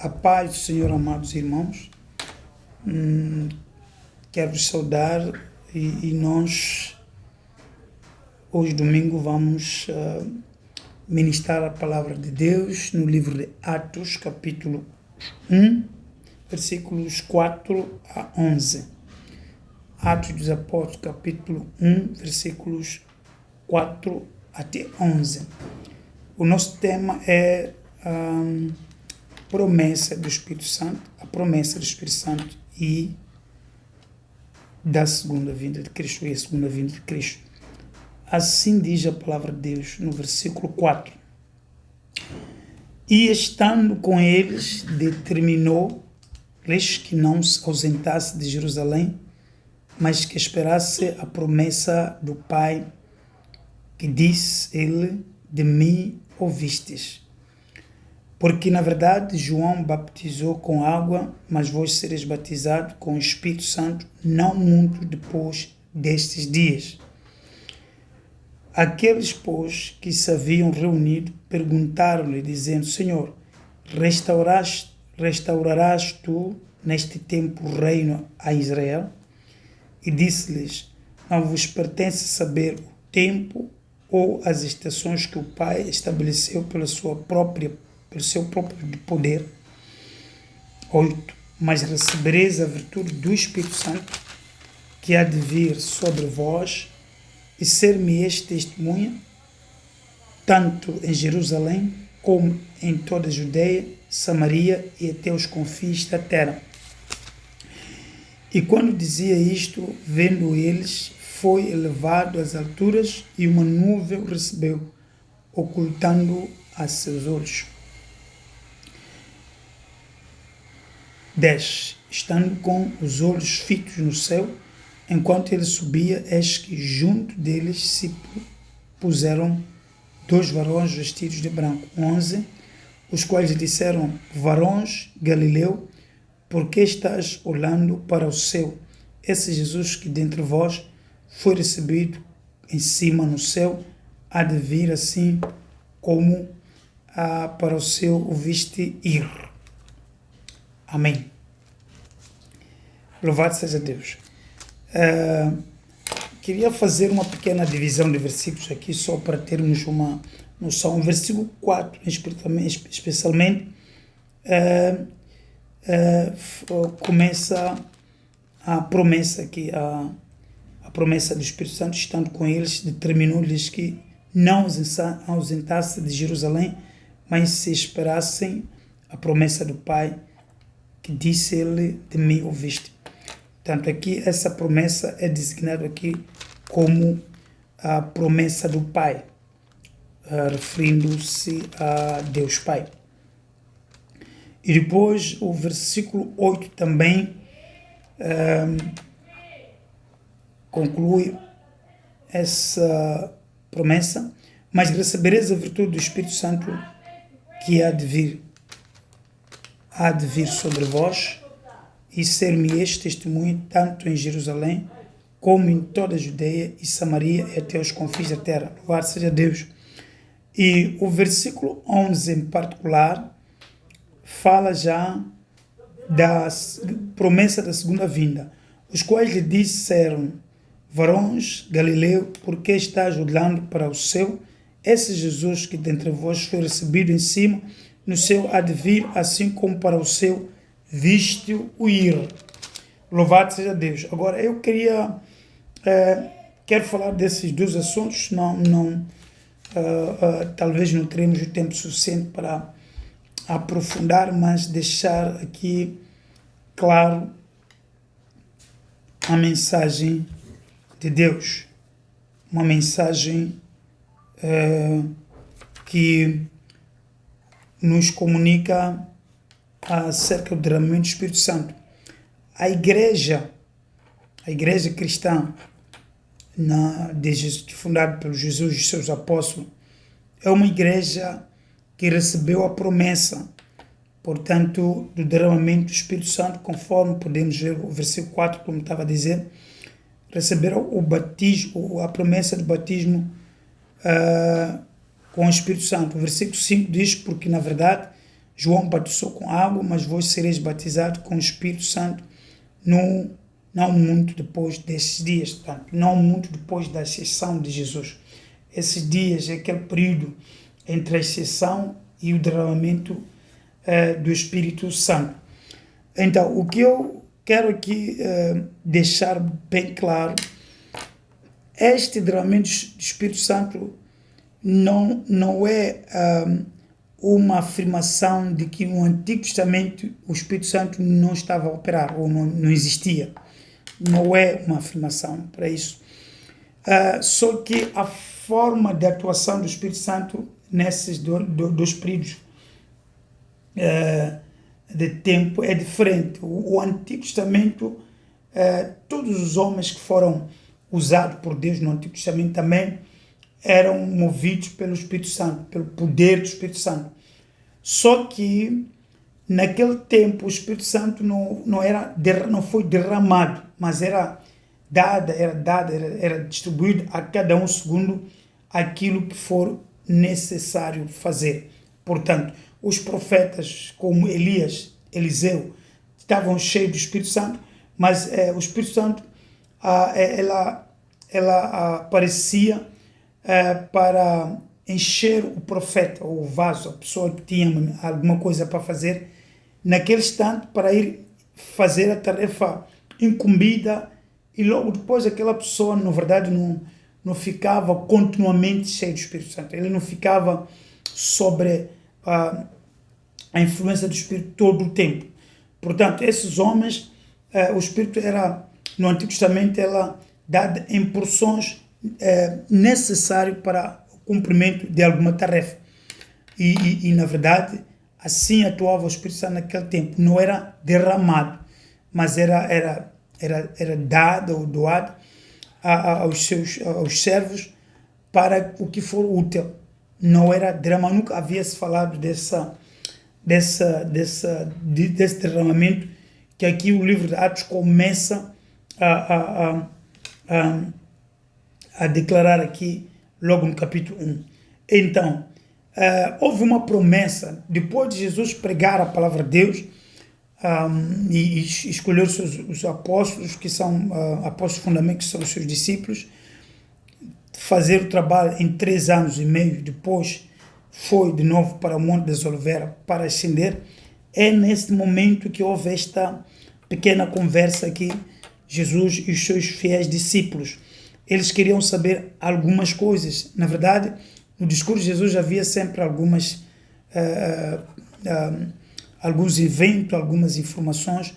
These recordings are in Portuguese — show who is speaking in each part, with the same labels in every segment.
Speaker 1: A paz do Senhor, amados irmãos. Quero vos saudar e nós, hoje domingo, vamos ministrar a palavra de Deus no livro de Atos, capítulo 1, versículos 4 a 11. Atos dos Apóstolos, capítulo 1, versículos 4 até 11. O nosso tema é promessa do Espírito Santo, a promessa do Espírito Santo e da segunda vinda de Cristo, e a segunda vinda de Cristo. Assim diz a palavra de Deus no versículo 4. E estando com eles, determinou-lhes que não se ausentasse de Jerusalém, mas que esperasse a promessa do Pai, que disse ele: de mim ouvistes. Porque, na verdade, João batizou com água, mas vós sereis batizados com o Espírito Santo não muito depois destes dias. Aqueles, pois, que se haviam reunido, perguntaram-lhe, dizendo: Senhor, restaurarás tu neste tempo o reino a Israel? E disse-lhes: não vos pertence saber o tempo ou as estações que o Pai estabeleceu pelo seu próprio poder. 8. Mas recebereis a virtude do Espírito Santo, que há de vir sobre vós, e ser-me-eis testemunha, tanto em Jerusalém, como em toda a Judeia, Samaria e até os confins da terra. E quando dizia isto, vendo eles, foi elevado às alturas, e uma nuvem o recebeu, ocultando a seus olhos. 10. Estando com os olhos fitos no céu, enquanto ele subia, eis que junto deles se puseram 2 varões vestidos de branco. 11. Os quais lhe disseram: varões Galileu, por que estás olhando para o céu? Esse Jesus que dentre vós foi recebido em cima no céu, há de vir assim como para o céu o viste ir. Amém. Louvado seja Deus. Queria fazer uma pequena divisão de versículos aqui, só para termos uma noção. O versículo 4, especialmente, começa a promessa aqui, a promessa do Espírito Santo, estando com eles, determinou-lhes que não ausentasse de Jerusalém, mas se esperassem a promessa do Pai, que disse ele: de mim ouviste. Portanto, aqui essa promessa é designada aqui como a promessa do Pai, referindo-se a Deus Pai. E depois o versículo 8 também conclui essa promessa: mas recebereis a virtude do Espírito Santo, que há de vir sobre vós, e ser-me-eis testemunha tanto em Jerusalém como em toda a Judeia e Samaria e até os confins da terra. Louvado seja Deus. E o versículo 11 em particular fala já da promessa da segunda vinda, os quais lhe disseram: varões Galileu, por que estás olhando para o céu? Esse Jesus que dentre vós foi recebido em cima no céu há de vir assim como para o céu viste-o ir. Louvado seja Deus. Agora eu quero falar desses dois assuntos, talvez não teremos o tempo suficiente para aprofundar, mas deixar aqui claro a mensagem de Deus, uma mensagem que nos comunica acerca do derramamento do Espírito Santo. A igreja cristã, fundada por Jesus e seus apóstolos, é uma igreja que recebeu a promessa, portanto, do derramamento do Espírito Santo, conforme podemos ver o versículo 4, como estava a dizer, receberam o batismo, a promessa do batismo com o Espírito Santo. O versículo 5 diz: porque na verdade João batizou com água, mas vós sereis batizados com o Espírito Santo não muito depois desses dias, portanto, não muito depois da ascensão de Jesus. Esses dias é aquele período entre a ascensão e o derramamento do Espírito Santo. Então, o que eu quero aqui deixar bem claro, este derramamento do Espírito Santo não é uma afirmação de que no Antigo Testamento o Espírito Santo não estava a operar ou não existia. Não é uma afirmação para isso. Só que a forma de atuação do Espírito Santo nesses dois períodos de tempo é diferente. O Antigo Testamento, todos os homens que foram usados por Deus no Antigo Testamento também eram movidos pelo Espírito Santo, pelo poder do Espírito Santo. Só que naquele tempo o Espírito Santo não foi derramado, mas era distribuído a cada um segundo aquilo que for necessário fazer. Portanto, os profetas como Elias, Eliseu, estavam cheios do Espírito Santo, mas o Espírito Santo ela aparecia para encher o profeta, ou o vaso, a pessoa que tinha alguma coisa para fazer, naquele instante para ir fazer a tarefa incumbida, e logo depois aquela pessoa, na verdade, não ficava continuamente cheio do Espírito Santo. Ele não ficava sobre a influência do Espírito todo o tempo. Portanto, esses homens, o Espírito era, no Antigo Testamento, ela dada em porções necessárias para o cumprimento de alguma tarefa. E na verdade, assim atuava o Espírito Santo naquele tempo. Não era derramado, mas era dado ou doado aos servos para o que for útil. Não era derramado, nunca havia se falado desse derramamento, que aqui o livro de Atos começa a declarar aqui, logo no capítulo 1. Então, houve uma promessa, depois de Jesus pregar a palavra de Deus, e escolher os apóstolos, que são apóstolos fundamentais, que são os seus discípulos, fazer o trabalho em 3 anos e meio, depois foi de novo para o Monte das Oliveiras para ascender. É neste momento que houve esta pequena conversa aqui, Jesus e os seus fiéis discípulos. Eles queriam saber algumas coisas. Na verdade, no discurso de Jesus havia sempre alguns eventos, algumas informações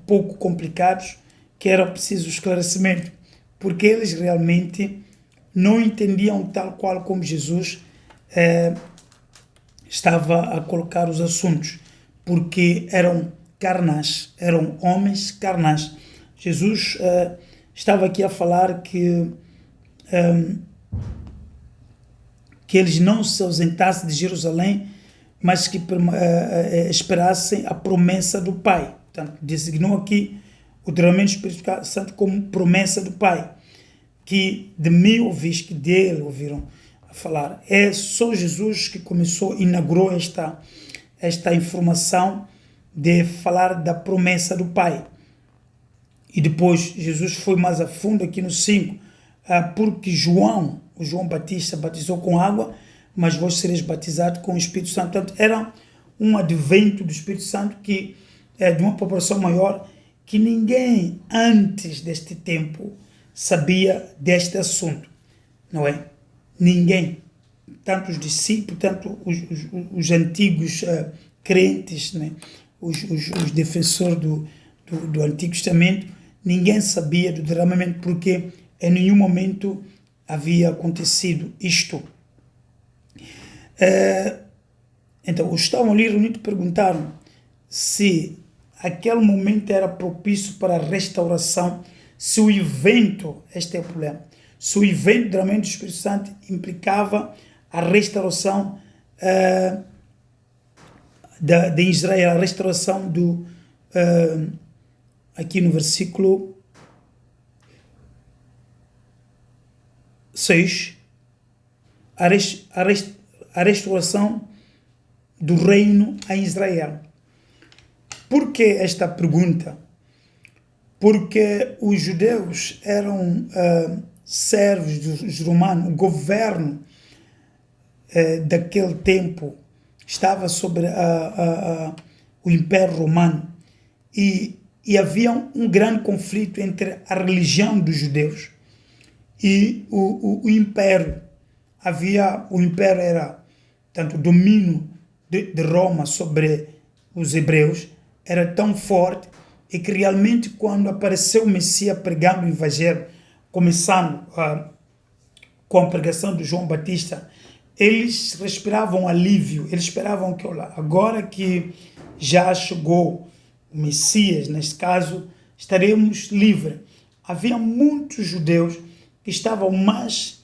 Speaker 1: pouco complicados que era preciso esclarecimento, porque eles realmente não entendiam tal qual como Jesus estava a colocar os assuntos, porque eram carnais, eram homens carnais. Jesus estava aqui a falar que eles não se ausentassem de Jerusalém, mas que esperassem a promessa do Pai. Portanto, designou aqui o derramamento do Espírito Santo como promessa do Pai, que de mim ouviste, que dele ouviram a falar. É só Jesus que inaugurou esta informação de falar da promessa do Pai. E depois Jesus foi mais a fundo aqui no 5, porque o João Batista batizou com água, mas vós sereis batizados com o Espírito Santo. Portanto, era um advento do Espírito Santo que de uma proporção maior, que ninguém antes deste tempo sabia deste assunto, não é? Ninguém, tanto os discípulos, tanto os antigos crentes, né? os defensores do Antigo Testamento, ninguém sabia do derramamento, porque em nenhum momento havia acontecido isto. Então, os que estavam ali reunidos perguntaram se aquele momento era propício para a restauração, se o evento, este é o problema, se o evento do derramamento do Espírito Santo implicava a restauração de Israel, a restauração aqui no versículo 6, a restauração do reino a Israel. Por que esta pergunta? Porque os judeus eram servos dos romanos, o governo daquele tempo estava sobre o Império Romano e havia um grande conflito entre a religião dos judeus e o Império. O Império era, tanto o domínio de Roma sobre os hebreus era tão forte e que realmente quando apareceu o Messias pregando o Evangelho, começando com a pregação de João Batista, eles respiravam alívio, eles esperavam que, olha, agora que já chegou o Messias, neste caso, estaremos livres. Havia muitos judeus que estavam mais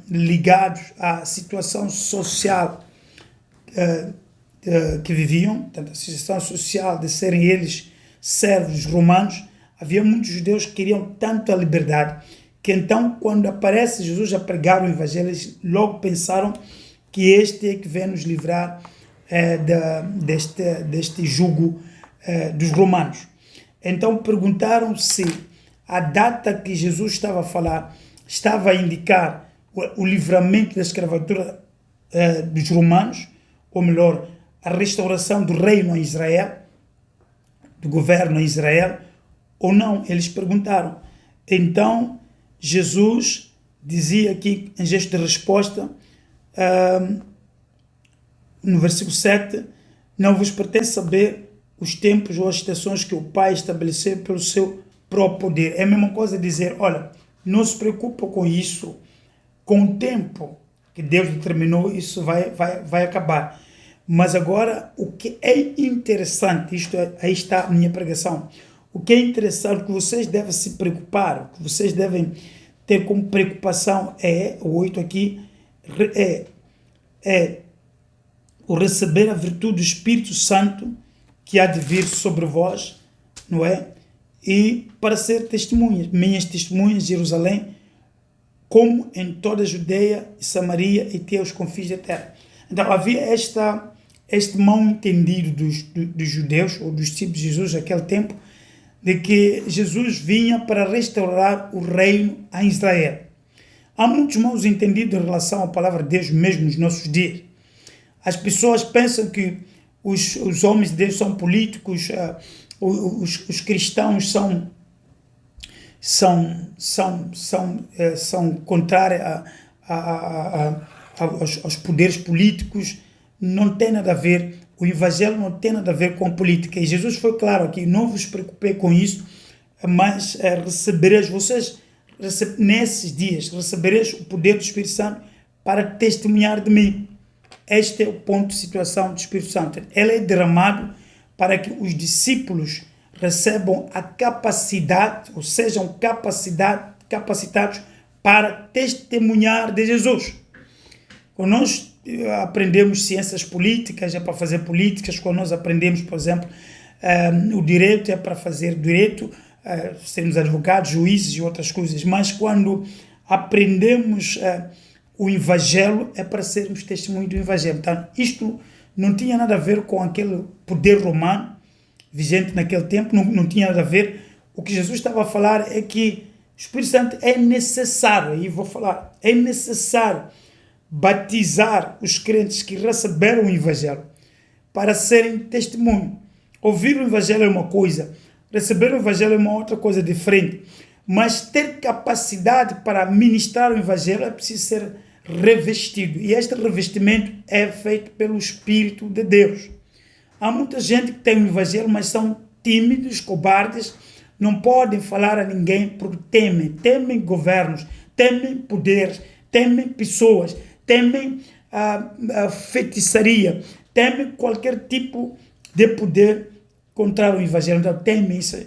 Speaker 1: ligados à situação social que viviam, portanto, a situação social de serem eles servos romanos. Havia muitos judeus que queriam tanto a liberdade, que então, quando aparece Jesus a pregar o Evangelho, eles logo pensaram que este é que vem nos livrar deste jugo dos romanos. Então perguntaram se a data que Jesus estava a falar estava a indicar o livramento da escravatura dos romanos, ou melhor, a restauração do reino a Israel, do governo a Israel, ou não. Eles perguntaram. Então Jesus dizia aqui, em gesto de resposta, no versículo 7, não vos pertence saber os tempos ou as estações que o Pai estabeleceu pelo seu próprio poder. É a mesma coisa dizer, olha, não se preocupa com isso, com o tempo que Deus determinou, isso vai acabar. Mas agora, o que é interessante, aí está a minha pregação, o que é interessante, o que vocês devem se preocupar, o que vocês devem ter como preocupação o 8 aqui, é o receber a virtude do Espírito Santo que há de vir sobre vós, não é? E para ser testemunhas, minhas testemunhas em Jerusalém, como em toda a Judeia e Samaria e até os confins da terra. Então havia este mal entendido dos judeus, ou dos discípulos de Jesus naquele tempo, de que Jesus vinha para restaurar o reino a Israel. Há muitos maus entendidos em relação à palavra de Deus mesmo nos nossos dias. As pessoas pensam que os homens de Deus são políticos, os cristãos são contrários aos poderes políticos. Não tem nada a ver, o Evangelho não tem nada a ver com política. E Jesus foi claro aqui, não vos preocupei com isso, mas recebereis, nesses dias, recebereis o poder do Espírito Santo para testemunhar de mim. Este é o ponto de situação do Espírito Santo. Ele é derramado para que os discípulos recebam a capacidade, ou sejam capacitados para testemunhar de Jesus. Quando nós aprendemos ciências políticas, é para fazer políticas. Quando nós aprendemos, por exemplo, o direito, é para fazer direito, sermos advogados, juízes e outras coisas. Mas quando aprendemos o Evangelho, é para sermos testemunhos do Evangelho. Então, isto não tinha nada a ver com aquele poder romano vigente naquele tempo, não tinha nada a ver. O que Jesus estava a falar é que o Espírito Santo é necessário, aí vou falar, é necessário batizar os crentes que receberam o Evangelho para serem testemunho. Ouvir o Evangelho é uma coisa, receber o Evangelho é uma outra coisa diferente, mas ter capacidade para ministrar o Evangelho é preciso ser revestido, e este revestimento é feito pelo Espírito de Deus. Há muita gente que tem o Evangelho, mas são tímidos, cobardes, não podem falar a ninguém porque temem governos, temem poderes, temem pessoas, temem a feitiçaria, temem qualquer tipo de poder contra o Evangelho. Então temem isso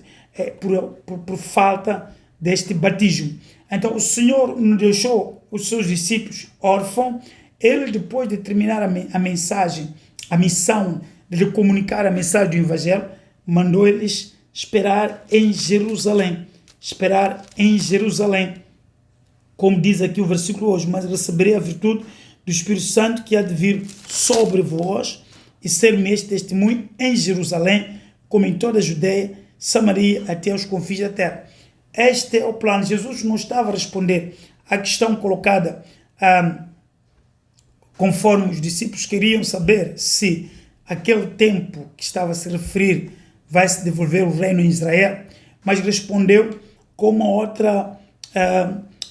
Speaker 1: por falta deste batismo. Então o Senhor não deixou os seus discípulos órfãos. Ele, depois de terminar a mensagem, a missão de comunicar a mensagem do Evangelho, mandou eles esperar em Jerusalém. Esperar em Jerusalém. Como diz aqui o versículo hoje, mas receberei a virtude do Espírito Santo que há de vir sobre vós e ser-me este testemunho em Jerusalém, como em toda a Judeia, Samaria, até os confins da terra. Este é o plano. Jesus não estava a responder à questão colocada conforme os discípulos queriam saber se aquele tempo que estava a se referir vai se devolver o reino em Israel, mas respondeu com uma outra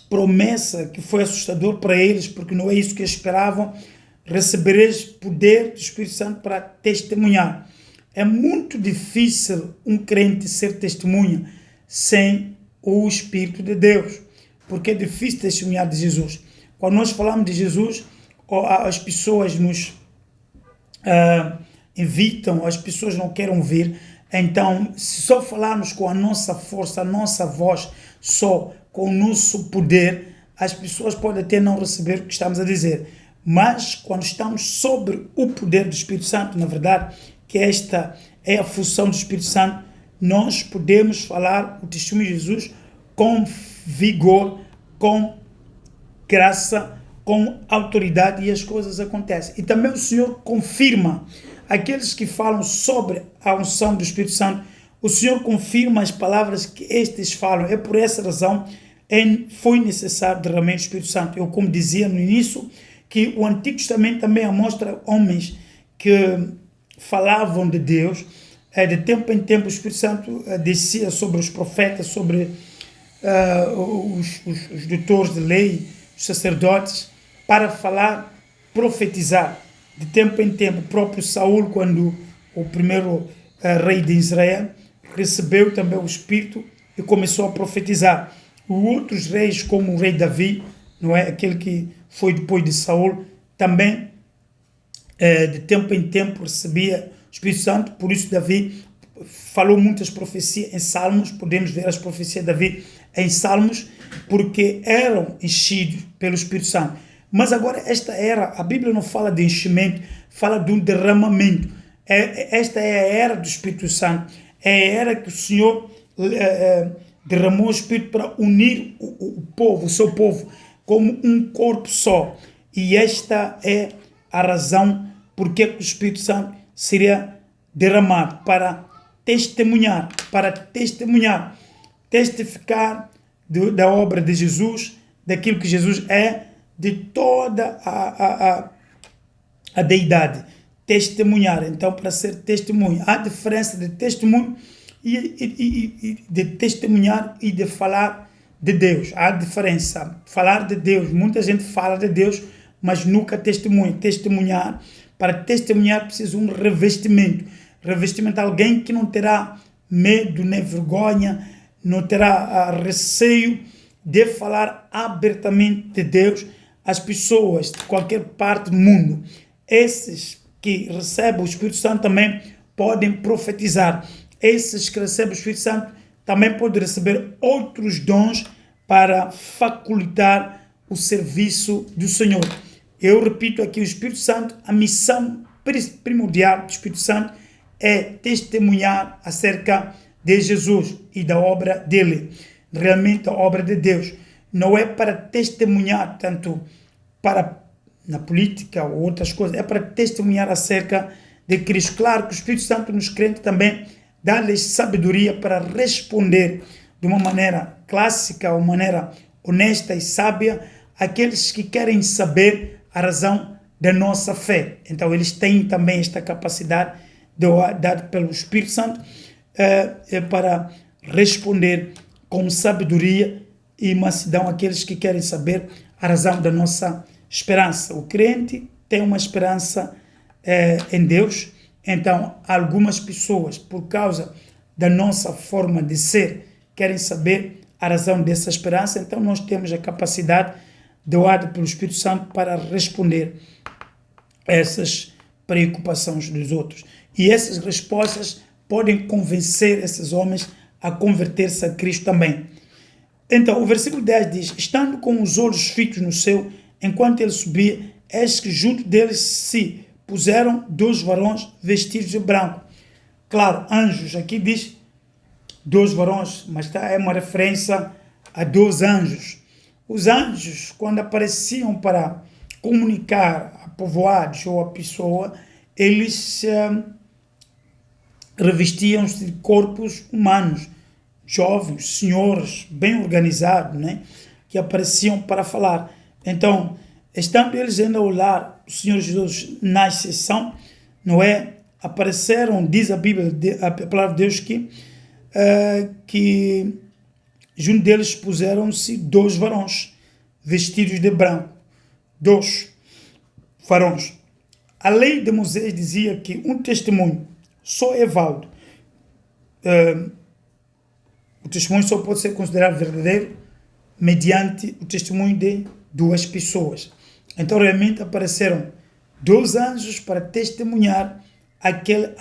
Speaker 1: promessa que foi assustador para eles, porque não é isso que eles esperavam. Recebereis poder do Espírito Santo para testemunhar. É muito difícil um crente ser testemunha sem o Espírito de Deus, porque é difícil testemunhar de Jesus. Quando nós falamos de Jesus, as pessoas nos evitam, as pessoas não querem ouvir. Então, se só falarmos com a nossa força, a nossa voz, só com o nosso poder, as pessoas podem até não receber o que estamos a dizer. Mas, quando estamos sobre o poder do Espírito Santo, na verdade, que esta é a função do Espírito Santo, nós podemos falar o testemunho de Jesus com vigor, com graça, com autoridade, e as coisas acontecem. E também o Senhor confirma aqueles que falam sobre a unção do Espírito Santo. O Senhor confirma as palavras que estes falam. É por essa razão que foi necessário derramar o Espírito Santo. Eu, como dizia no início, que o Antigo Testamento também mostra homens que falavam de Deus. De tempo em tempo o Espírito Santo descia sobre os profetas, sobre os doutores de lei, os sacerdotes, para falar, profetizar. De tempo em tempo, o próprio Saul, quando o primeiro rei de Israel, recebeu também o Espírito e começou a profetizar. Outros reis, como o rei Davi, não é, aquele que foi depois de Saul, também de tempo em tempo recebia o Espírito Santo. Por isso Davi falou muitas profecias em Salmos. Podemos ver as profecias de Davi em Salmos, porque eram enchidos pelo Espírito Santo. Mas agora esta era, a Bíblia não fala de enchimento, fala de um derramamento. Esta é a era do Espírito Santo. É a era que o Senhor derramou o Espírito para unir o povo, o seu povo, como um corpo só. E esta é a razão por que o Espírito Santo seria derramado, para testemunhar, testificar da obra de Jesus, daquilo que Jesus é, de toda a deidade. Testemunhar, então, para ser testemunho. Há diferença de testemunho e de testemunhar e de falar de Deus. Há diferença. Falar de Deus, muita gente fala de Deus, mas nunca testemunha. Testemunhar, para testemunhar precisa um revestimento. Revestimento, alguém que não terá medo nem vergonha, não terá receio de falar abertamente de Deus às pessoas de qualquer parte do mundo. Esses que recebem o Espírito Santo também podem profetizar. Esses que recebem o Espírito Santo também podem receber outros dons para facultar o serviço do Senhor. Eu repito aqui, o Espírito Santo, a missão primordial do Espírito Santo é testemunhar acerca de Jesus e da obra dele. Realmente a obra de Deus não é para testemunhar tanto para na política ou outras coisas, é para testemunhar acerca de Cristo. Claro que o Espírito Santo nos crentes também dá-lhes sabedoria para responder de uma maneira clássica, uma maneira honesta e sábia, àqueles que querem saber a razão da nossa fé. Então eles têm também esta capacidade dada pelo Espírito Santo para responder com sabedoria e mansidão àqueles que querem saber a razão da nossa esperança. O crente tem uma esperança em Deus. Então, algumas pessoas, por causa da nossa forma de ser, querem saber a razão dessa esperança. Então, nós temos a capacidade doada pelo Espírito Santo para responder a essas preocupações dos outros. E essas respostas podem convencer esses homens a converter-se a Cristo também. Então, o versículo 10 diz: estando com os olhos fitos no céu, enquanto ele subia, eis que junto deles se puseram 2 varões vestidos de branco. Claro, anjos, aqui diz 2 varões, mas é uma referência a 2 anjos. Os anjos, quando apareciam para comunicar povoados ou a pessoa, eles revestiam-se de corpos humanos, jovens, senhores, bem organizados, né? Que apareciam para falar. Então, estando eles ainda a olhar o Senhor Jesus na ascensão, não é? Apareceram, diz a Bíblia, a palavra de Deus, que junto deles puseram-se 2 varões, vestidos de branco. 2 varões. A lei de Moisés dizia que um testemunho só é válido. O testemunho só pode ser considerado verdadeiro mediante o testemunho de 2 pessoas. Então, realmente apareceram 2 anjos para testemunhar aquele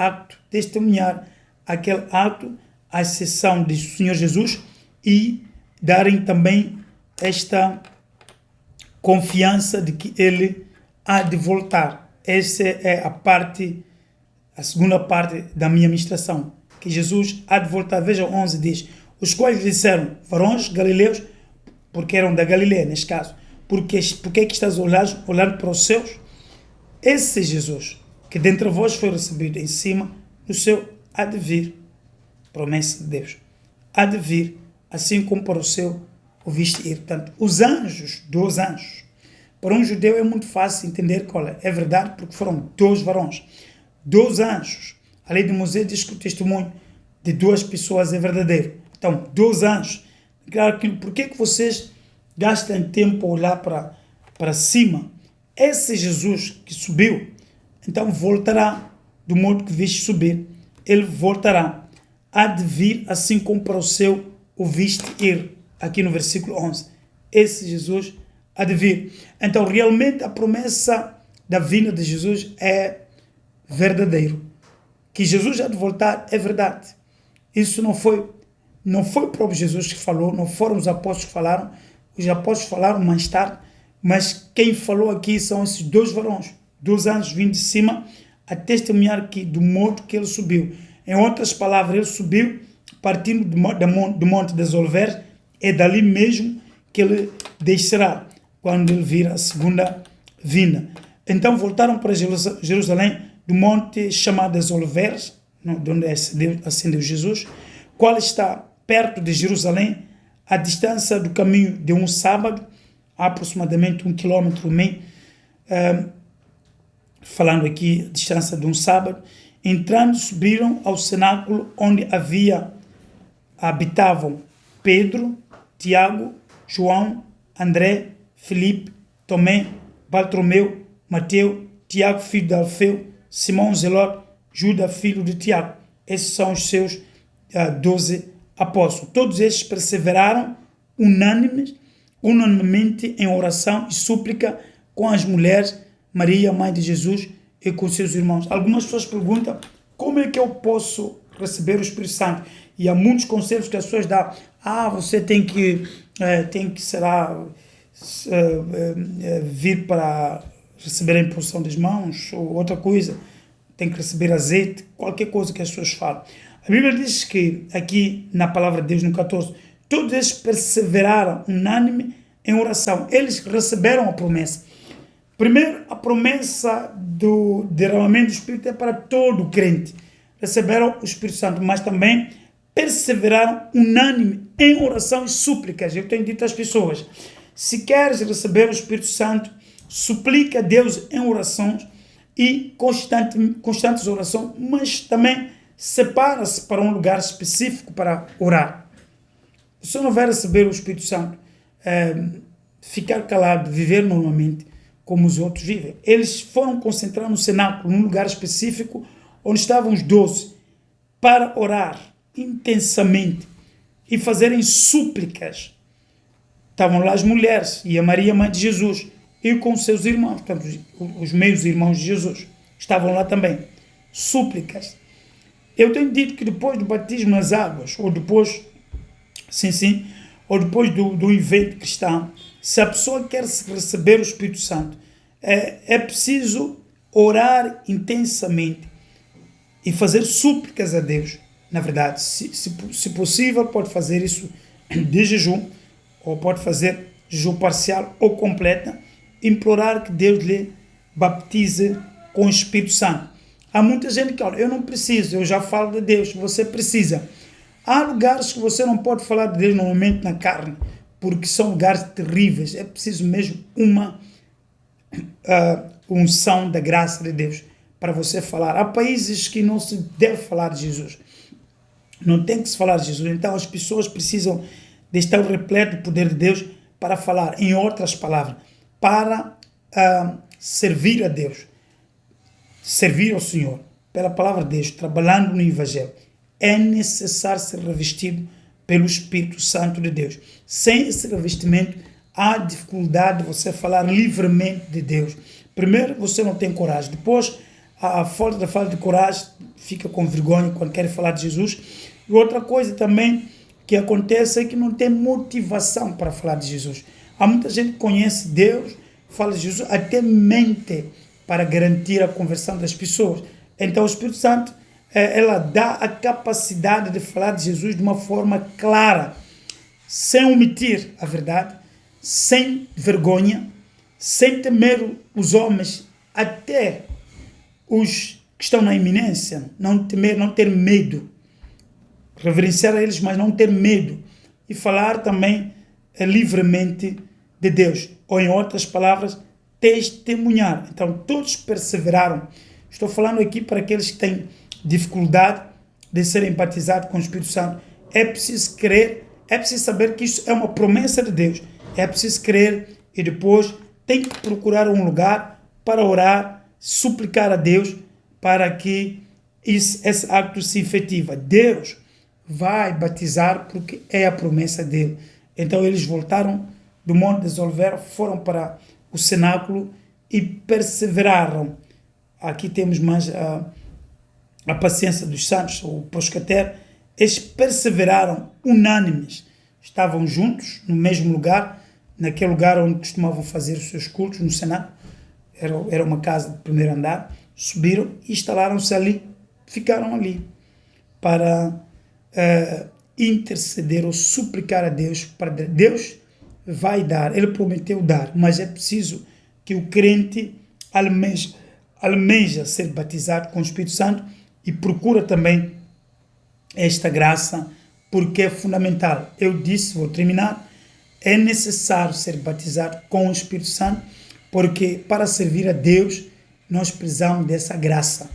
Speaker 1: acto, a exceção do Senhor Jesus, e darem também esta confiança de que ele há de voltar. Essa é a segunda parte da minha ministração, que Jesus há de voltar. Veja, 11 diz: os quais disseram, varões galileus, porque eram da Galileia, neste caso, porque é que estás olhando para os céus? Esse Jesus, que dentre vós foi recebido em cima, no céu há de vir. Promessa de Deus. Há de vir, assim como para o céu ouviste ir. Portanto, os anjos, 2 anjos. Para um judeu é muito fácil entender qual é verdade, porque foram 2 varões. 2 anjos. A lei de Moisés diz que o testemunho de 2 pessoas é verdadeiro. Então, 2 anjos. Claro que por que vocês gastam tempo a olhar para cima? Esse Jesus que subiu, então voltará do modo que viste subir. Ele voltará. Há de vir assim como para o céu o viste ir. Aqui no versículo 11. Esse Jesus há de vir. Então, realmente, a promessa da vinda de Jesus é verdadeiro. Que Jesus há de voltar é verdade. Isso não foi o próprio Jesus que falou, não foram os apóstolos que falaram. Os apóstolos falaram mais tarde, mas quem falou aqui são esses 2 varões, 2 anjos vindo de cima a testemunhar aqui do modo que ele subiu. Em outras palavras, ele subiu partindo do Monte das Oliveiras, é dali mesmo que ele descerá quando ele vir a segunda vinda. Então voltaram para Jerusalém, do monte chamado das Oliveiras, de onde ascendeu Jesus, qual está perto de Jerusalém, a distância do caminho de um sábado, aproximadamente 1,5 km, falando aqui a distância de um sábado. Entrando, subiram ao cenáculo onde habitavam Pedro, Tiago, João, André, Filipe, Tomé, Bartolomeu, Mateu, Tiago, filho de Alfeu, Simão Zelote, Judas, filho de Tiago. Esses são os seus 12 apóstolos. Todos estes perseveraram unanimemente em oração e súplica com as mulheres, Maria, mãe de Jesus, e com seus irmãos. Algumas pessoas perguntam: como é que eu posso receber o Espírito Santo? E há muitos conselhos que as pessoas dão. Você tem que vir para receber a imposição das mãos, ou outra coisa, tem que receber azeite, qualquer coisa que as pessoas falam. A Bíblia diz que, aqui na palavra de Deus, no 14, todos eles perseveraram unânime em oração. Eles receberam a promessa. Primeiro, a promessa do derramamento do Espírito é para todo crente. Receberam o Espírito Santo, mas também perseveraram unânime em oração e súplicas. Eu tenho dito às pessoas: se queres receber o Espírito Santo, suplica a Deus em orações e constantes orações, mas também separa-se para um lugar específico para orar. Você não vai receber o Espírito Santo, ficar calado, viver normalmente como os outros vivem. Eles foram concentrar no cenáculo, num lugar específico, onde estavam os 12, para orar intensamente e fazerem súplicas. Estavam lá as mulheres e a Maria, mãe de Jesus, e com seus irmãos, portanto, os meios irmãos de Jesus, estavam lá também. Súplicas. Eu tenho dito que depois do batismo nas águas, ou depois, ou depois do evento cristão, se a pessoa quer receber o Espírito Santo, é preciso orar intensamente e fazer súplicas a Deus. Na verdade, se possível, pode fazer isso de jejum, ou pode fazer jejum parcial ou completa, implorar que Deus lhe baptize com o Espírito Santo. Há muita gente que, olha, eu não preciso, eu já falo de Deus, você precisa. Há lugares que você não pode falar de Deus normalmente na carne, porque são lugares terríveis. É preciso mesmo uma unção da graça de Deus para você falar. Há países que não se deve falar de Jesus. Não tem que se falar de Jesus. Então as pessoas precisam de estar repleto do poder de Deus para falar, em outras palavras, para servir a Deus, servir ao Senhor, pela palavra de Deus, trabalhando no Evangelho. É necessário ser revestido pelo Espírito Santo de Deus. Sem esse revestimento, há dificuldade de você falar livremente de Deus. Primeiro, você não tem coragem. Depois, a falta de coragem, fica com vergonha quando quer falar de Jesus. E outra coisa também que acontece é que não tem motivação para falar de Jesus. Há muita gente que conhece Deus, fala de Jesus, até mente para garantir a conversão das pessoas. Então, o Espírito Santo, ela dá a capacidade de falar de Jesus de uma forma clara, sem omitir a verdade, sem vergonha, sem temer os homens, até os que estão na iminência, não ter medo, reverenciar a eles, mas não ter medo, e falar também livremente de Deus, ou em outras palavras, testemunhar. Então todos perseveraram. Estou falando aqui para aqueles que têm dificuldade de serem batizados com o Espírito Santo. É preciso crer, é preciso saber que isso é uma promessa de Deus. É preciso crer e depois tem que procurar um lugar para orar, suplicar a Deus para que esse acto se efetiva. Deus vai batizar porque é a promessa dele. Então eles voltaram do Monte das Oliveiras, foram para o cenáculo e perseveraram. Aqui temos mais a paciência dos santos, o proscater. Eles perseveraram unânimes, estavam juntos no mesmo lugar, naquele lugar onde costumavam fazer os seus cultos, no cenáculo. Era uma casa de primeiro andar. Subiram e instalaram-se ali, ficaram ali para interceder ou suplicar a Deus. Para Deus vai dar, ele prometeu dar, mas é preciso que o crente almeja ser batizado com o Espírito Santo e procura também esta graça, porque é fundamental. Eu disse, vou terminar, é necessário ser batizado com o Espírito Santo, porque para servir a Deus nós precisamos dessa graça.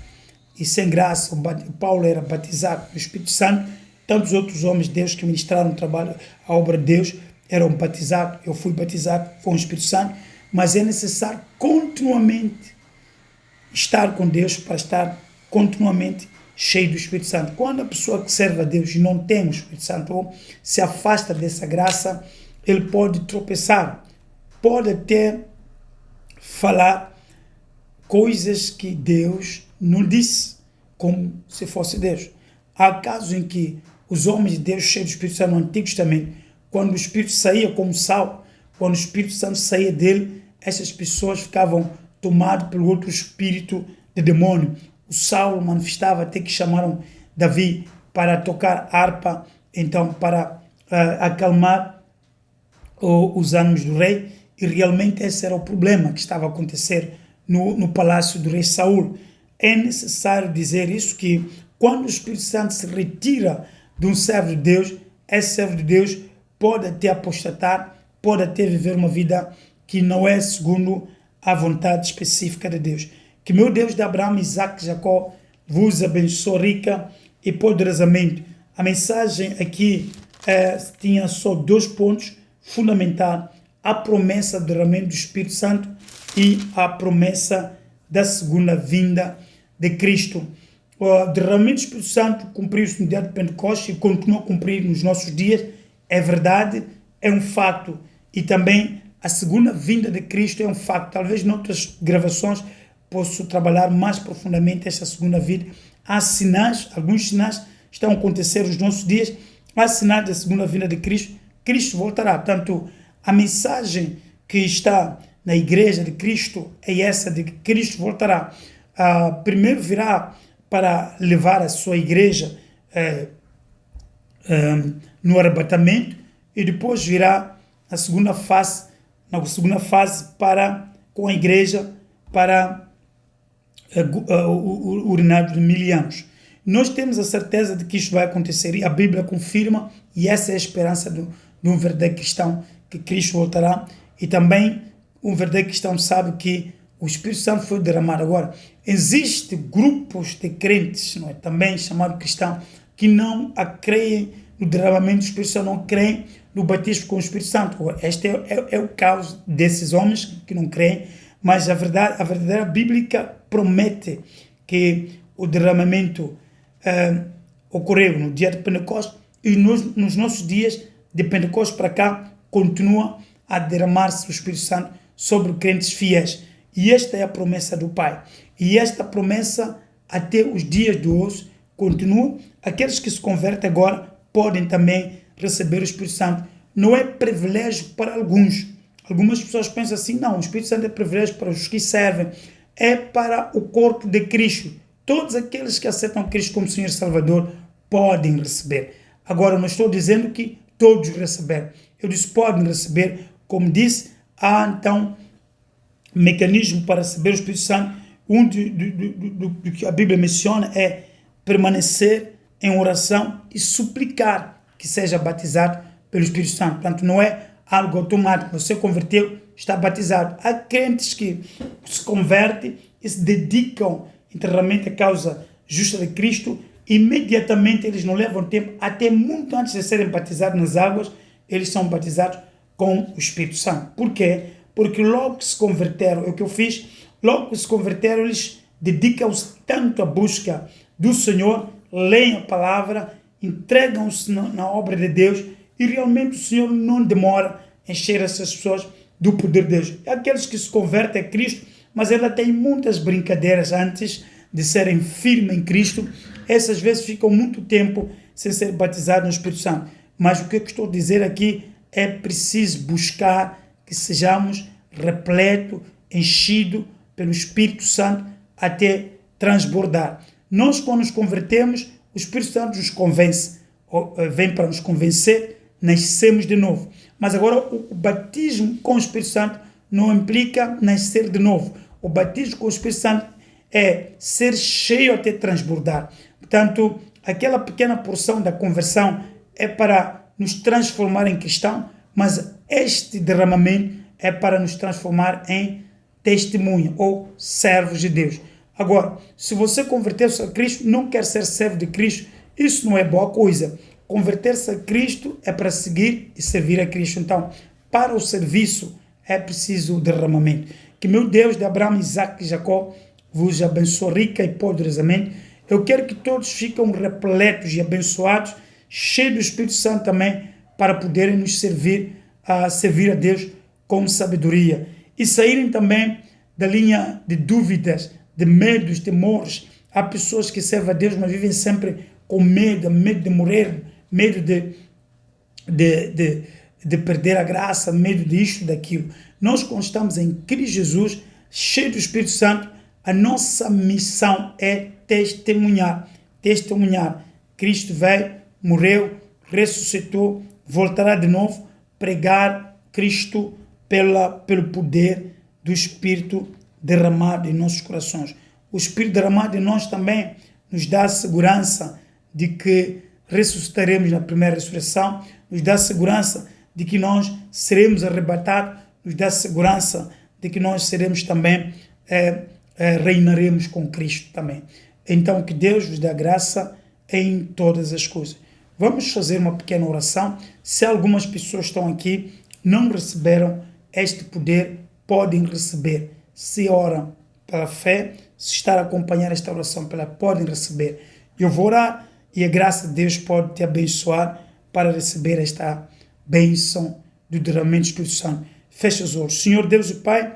Speaker 1: E sem graça, Paulo era batizado no Espírito Santo, tantos outros homens de Deus que ministraram o trabalho, a obra de Deus, eram batizados. Eu fui batizado com o Espírito Santo, mas é necessário continuamente estar com Deus para estar continuamente cheio do Espírito Santo. Quando a pessoa que serve a Deus e não tem o Espírito Santo ou se afasta dessa graça, ele pode tropeçar, pode até falar coisas que Deus não disse, como se fosse Deus. Há casos em que os homens de Deus cheios do Espírito Santo no Antigo Testamento, quando o Espírito saía como Saulo, quando o Espírito Santo saía dele, essas pessoas ficavam tomadas pelo outro espírito de demônio. O Saulo manifestava até que chamaram Davi para tocar harpa, então para acalmar os ânimos do rei, e realmente esse era o problema que estava a acontecer no palácio do rei Saul. É necessário dizer isso, que quando o Espírito Santo se retira de um servo de Deus, esse servo de Deus pode até apostatar, pode até viver uma vida que não é segundo a vontade específica de Deus. Que meu Deus de Abraão, Isaac e Jacó vos abençoe rica e poderosamente. A mensagem aqui tinha só 2 pontos fundamentais: a promessa do derramamento do Espírito Santo e a promessa da segunda vinda de Cristo. O derramamento do Espírito Santo cumpriu-se no dia de Pentecostes e continua a cumprir nos nossos dias. É verdade, é um fato. E também a segunda vinda de Cristo é um fato. Talvez noutras gravações posso trabalhar mais profundamente esta segunda vinda. Há sinais, alguns sinais estão a acontecer nos nossos dias. Há sinais da segunda vinda de Cristo. Cristo voltará. Portanto, a mensagem que está na igreja de Cristo é essa, de que Cristo voltará. Primeiro virá para levar a sua igreja no arrebatamento, e depois virá na segunda fase para, com a igreja, para o reinado de 1000 anos. Nós temos a certeza de que isto vai acontecer e a Bíblia confirma, e essa é a esperança de um verdadeiro cristão, que Cristo voltará, e também um verdadeiro cristão sabe que o Espírito Santo foi derramado. Agora, existem grupos de crentes, não é? Também chamados cristãos, que não creem no derramamento do Espírito Santo, não creem no batismo com o Espírito Santo. Este é o caso desses homens que não creem, mas a verdadeira bíblica promete que o derramamento ocorreu no dia de Pentecostes, e nos nossos dias de Pentecostes para cá continua a derramar-se o Espírito Santo sobre crentes fiéis. E esta é a promessa do Pai. E esta promessa até os dias de hoje continua. Aqueles que se convertem agora podem também receber o Espírito Santo. Não é privilégio para alguns. Algumas pessoas pensam assim, não, o Espírito Santo é privilégio para os que servem. É para o corpo de Cristo. Todos aqueles que aceitam Cristo como Senhor e Salvador podem receber. Agora, não estou dizendo que todos receberam. Eu disse, podem receber. Como disse, há então mecanismo para receber o Espírito Santo. Um do que a Bíblia menciona é permanecer em oração e suplicar que seja batizado pelo Espírito Santo. Portanto, não é algo automático. Você converteu, está batizado. Há crentes que se convertem e se dedicam inteiramente à causa justa de Cristo. Imediatamente eles não levam tempo, até muito antes de serem batizados nas águas, eles são batizados com o Espírito Santo. Por quê? Porque logo que se converteram, é o que eu fiz, logo que se converteram, eles dedicam-se tanto à busca do Senhor, leem a palavra, entregam-se na obra de Deus, e realmente o Senhor não demora em encher essas pessoas do poder de Deus. Aqueles que se convertem a Cristo, mas ela tem muitas brincadeiras antes de serem firmes em Cristo. Essas vezes ficam muito tempo sem ser batizados no Espírito Santo. Mas o que eu estou a dizer aqui é preciso buscar que sejamos repletos, enchidos pelo Espírito Santo até transbordar. Nós, quando nos convertemos, o Espírito Santo nos convence, vem para nos convencer, nascemos de novo. Mas agora o batismo com o Espírito Santo não implica nascer de novo. O batismo com o Espírito Santo é ser cheio até transbordar. Portanto, aquela pequena porção da conversão é para nos transformar em cristão, mas este derramamento é para nos transformar em testemunha ou servos de Deus. Agora, se você converter-se a Cristo, não quer ser servo de Cristo, isso não é boa coisa. Converter-se a Cristo é para seguir e servir a Cristo. Então, para o serviço é preciso o derramamento. Que meu Deus de Abraão, Isaac e Jacó vos abençoe rica e poderosamente. Eu quero que todos fiquem repletos e abençoados, cheios do Espírito Santo também, para poderem nos servir a Deus com sabedoria. E saírem também da linha de dúvidas, de medos, temores. Há pessoas que servem a Deus, mas vivem sempre com medo de morrer, medo de perder a graça, medo disto, daquilo. Nós, quando estamos em Cristo Jesus, cheio do Espírito Santo, a nossa missão é testemunhar. Testemunhar. Cristo veio, morreu, ressuscitou, voltará de novo, pregar Cristo pelo poder do Espírito derramado em nossos corações. O Espírito derramado em nós também nos dá a segurança de que ressuscitaremos na primeira ressurreição, nos dá a segurança de que nós seremos arrebatados, nos dá a segurança de que nós seremos também, reinaremos com Cristo também. Então, que Deus vos dê graça em todas as coisas. Vamos fazer uma pequena oração. Se algumas pessoas estão aqui, não receberam este poder, podem receber. Se oram pela fé, se estar a acompanhar esta oração, podem receber. Eu vou orar e a graça de Deus pode te abençoar para receber esta bênção do derramamento do Espírito Santo. Fecha os olhos. Senhor Deus e Pai,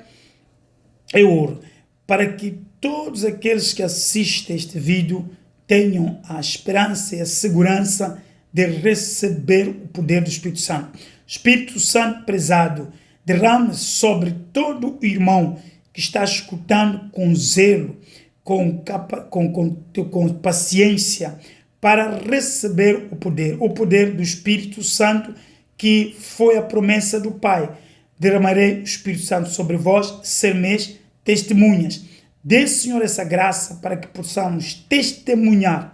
Speaker 1: eu oro para que todos aqueles que assistem este vídeo tenham a esperança e a segurança de receber o poder do Espírito Santo. Espírito Santo prezado, derrame sobre todo irmão que está escutando com zelo, com paciência, para receber o poder do Espírito Santo, que foi a promessa do Pai. Derramarei o Espírito Santo sobre vós, sereis testemunhas. Dê, Senhor, essa graça para que possamos testemunhar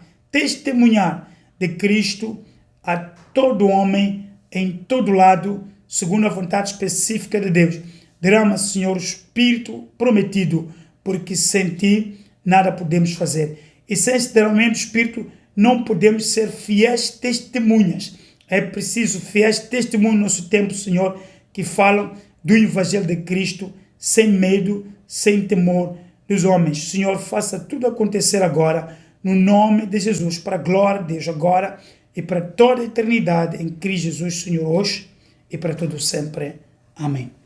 Speaker 1: de Cristo a todo homem, em todo lado, segundo a vontade específica de Deus. Derrama, Senhor, o Espírito prometido, porque sem Ti nada podemos fazer. E sem esse derramamento do Espírito, não podemos ser fiéis testemunhas. É preciso fiéis testemunhas no nosso tempo, Senhor, que falam do Evangelho de Cristo, sem medo, sem temor dos homens. Senhor, faça tudo acontecer agora, no nome de Jesus, para a glória de Deus, agora e para toda a eternidade, em Cristo Jesus, Senhor, hoje e para todo sempre. Amém.